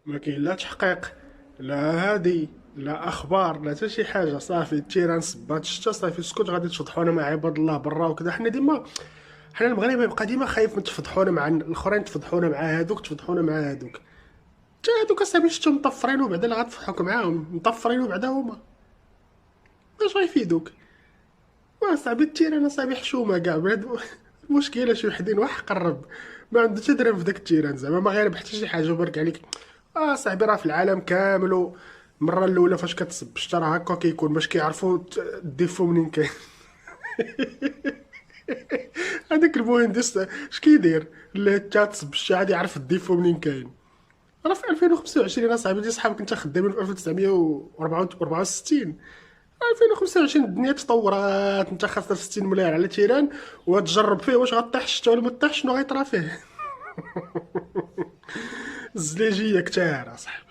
ما كاين لا تحقيق، لا هادي، لا اخبار، لا حتى شي حاجه. صافي التيران صبات شتا، صافي اسكت، غادي تفضحونا مع عباد الله برا وكذا. حنا ديما، حنا المغرب يبقى ديما خايف من تفضحونا مع الاخرين، تفضحونا مع هادوك، تفضحونا مع هادوك. حتى هادوك اصاحبي شفتهم مطفرين وبعدا اللي غتفضحوك معاهم مطفرين وبعدا هما اش غيفيدوك؟ صاحبي التيران صاحبي حشومه كاع بهاد المشكله. شي وحدين واحد قرب ما عنده حتى درهم في داك التيران، زعما ما غيربح حتى شي حاجه وبارك عليك. صاحبي راه في العالم كامل المره الاولى فاش كتصب الشتا راه هكا كيكون، باش كيعرفوا الديفو منين كاين. هذاك المهندس اش كيدير اللي تصب الشتا عاد يعرف الديفو منين كاين؟ راه في 2025 اصاحبي، دي صحابك انت خدامين في 1964. 2025 الدنيا تطورات، انت خاصك 60 مليار على تيران وتجرب فيه واش غطيح الشتا ولا ما طيحش، شنو غيطرا فيه. الزليجيه كتار اصاحبي.